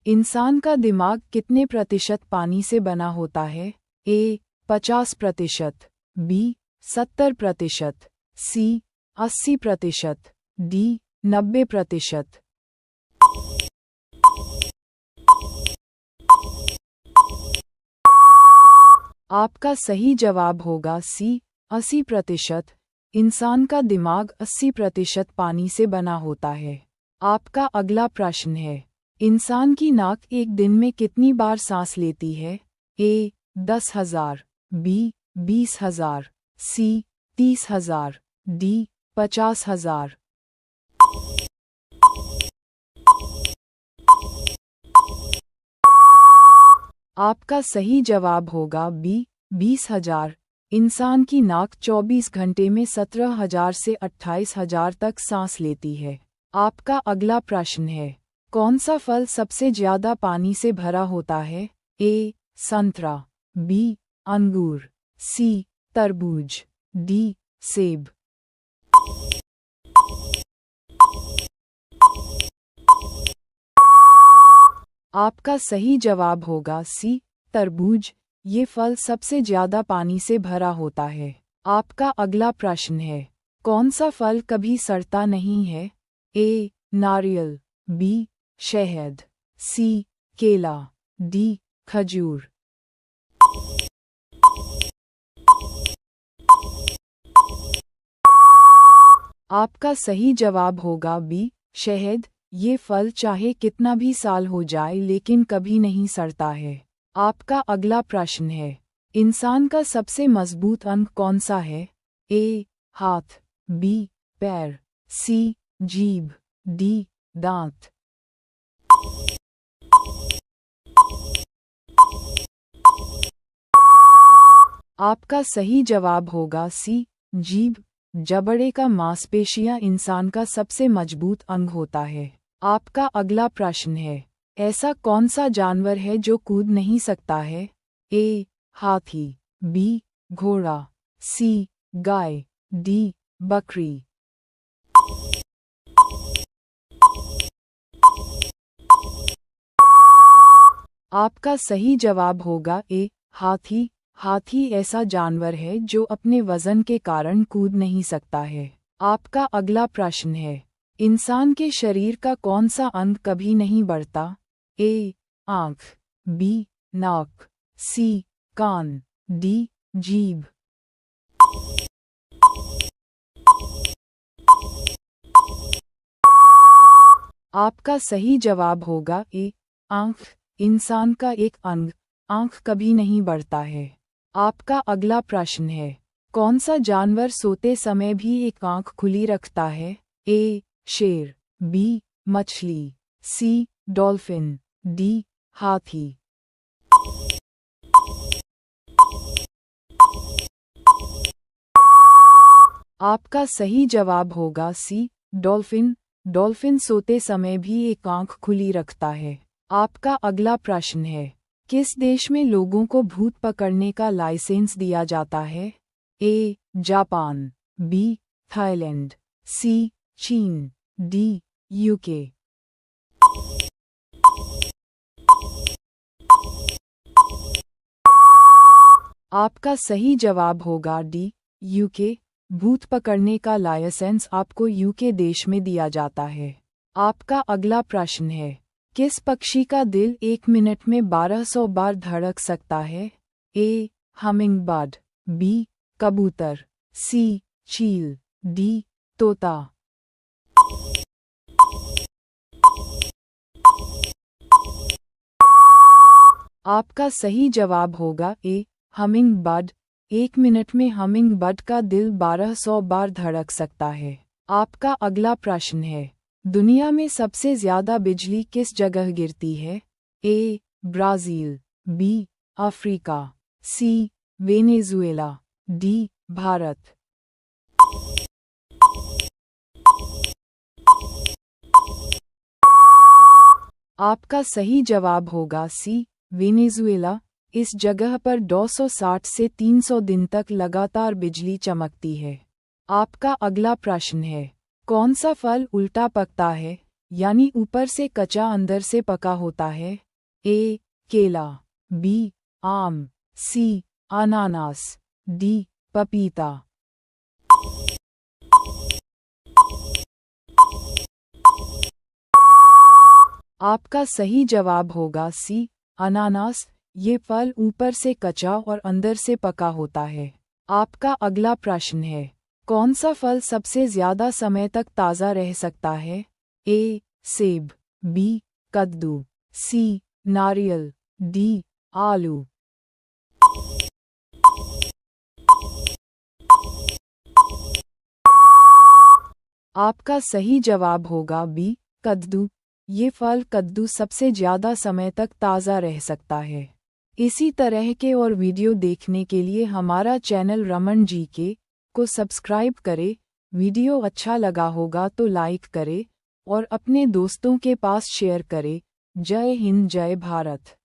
इंसान का दिमाग कितने प्रतिशत पानी से बना होता है? ए 50%, बी 70%, सी 80%, डी 90%। आपका सही जवाब होगा सी 80%। इंसान का दिमाग 80% पानी से बना होता है। आपका अगला प्रश्न है, इंसान की नाक एक दिन में कितनी बार सांस लेती है? ए 10,000, बी 20,000, सी 30,000, डी 50,000। आपका सही जवाब होगा बी 20,000। इंसान की नाक 24 घंटे में 17,000 से 28,000 तक सांस लेती है। आपका अगला प्रश्न है, कौन सा फल सबसे ज्यादा पानी से भरा होता है? ए संतरा, बी अंगूर, सी तरबूज, डी सेब। आपका सही जवाब होगा सी तरबूज। ये फल सबसे ज्यादा पानी से भरा होता है। आपका अगला प्रश्न है, कौन सा फल कभी सड़ता नहीं है? ए नारियल, बी शहद, सी केला, डी खजूर। आपका सही जवाब होगा बी शहद। ये फल चाहे कितना भी साल हो जाए लेकिन कभी नहीं सड़ता है। आपका अगला प्रश्न है, इंसान का सबसे मजबूत अंग कौन सा है? ए हाथ, बी पैर, सी जीभ, डी दांत। आपका सही जवाब होगा सी जीभ। जबड़े का मांसपेशियां इंसान का सबसे मजबूत अंग होता है। आपका अगला प्रश्न है, ऐसा कौन सा जानवर है जो कूद नहीं सकता है? ए हाथी, बी घोड़ा, सी गाय, डी बकरी। आपका सही जवाब होगा ए हाथी। हाथी ऐसा जानवर है जो अपने वजन के कारण कूद नहीं सकता है। आपका अगला प्रश्न है, इंसान के शरीर का कौन सा अंग कभी नहीं बढ़ता? ए आँख, बी नाक, सी कान, डी जीभ। आपका सही जवाब होगा ए आँख। इंसान का एक अंग आँख कभी नहीं बढ़ता है। आपका अगला प्रश्न है, कौन सा जानवर सोते समय भी एक आँख खुली रखता है? ए शेर, बी मछली, सी डॉल्फिन, डी हाथी। आपका सही जवाब होगा सी डॉल्फिन। डॉल्फिन सोते समय भी एक आँख खुली रखता है। आपका अगला प्रश्न है, किस देश में लोगों को भूत पकड़ने का लाइसेंस दिया जाता है? ए जापान, बी थाईलैंड, सी चीन, डी यूके। आपका सही जवाब होगा डी यूके। भूत पकड़ने का लाइसेंस आपको यूके देश में दिया जाता है। आपका अगला प्रश्न है, किस पक्षी का दिल 1 मिनट में 1200 बार धड़क सकता है? ए हमिंगबर्ड, बी कबूतर, सी चील, डी तोता। आपका सही जवाब होगा ए हमिंगबर्ड। 1 मिनट में हमिंगबर्ड का दिल 1200 बार धड़क सकता है। आपका अगला प्रश्न है, दुनिया में सबसे ज्यादा बिजली किस जगह गिरती है? A Brazil, B Africa, C Venezuela, D Bharat. आपका सही जवाब होगा सी वेनेजुएला। इस जगह पर 260 से 300 दिन तक लगातार बिजली चमकती है। आपका अगला प्रश्न है, कौन सा फल उल्टा पकता है? यानी ऊपर से कच्चा अंदर से पका होता है? ए. केला, बी. आम, सी. अनानास, डी. पपीता। आपका सही जवाब होगा सी. अनानास। ये फल ऊपर से कच्चा और अंदर से पका होता है। आपका अगला प्रश्न है, कौन सा फल सबसे ज्यादा समय तक ताज़ा रह सकता है? ए. सेब, बी. कद्दू, सी. नारियल, डी. आलू। आपका सही जवाब होगा बी. कद्दू। ये फल कद्दू सबसे ज्यादा समय तक ताज़ा रह सकता है। इसी तरह के और वीडियो देखने के लिए हमारा चैनल रमन जी के को सब्सक्राइब करें। वीडियो अच्छा लगा होगा तो लाइक करें और अपने दोस्तों के पास शेयर करें। जय हिंद, जय भारत।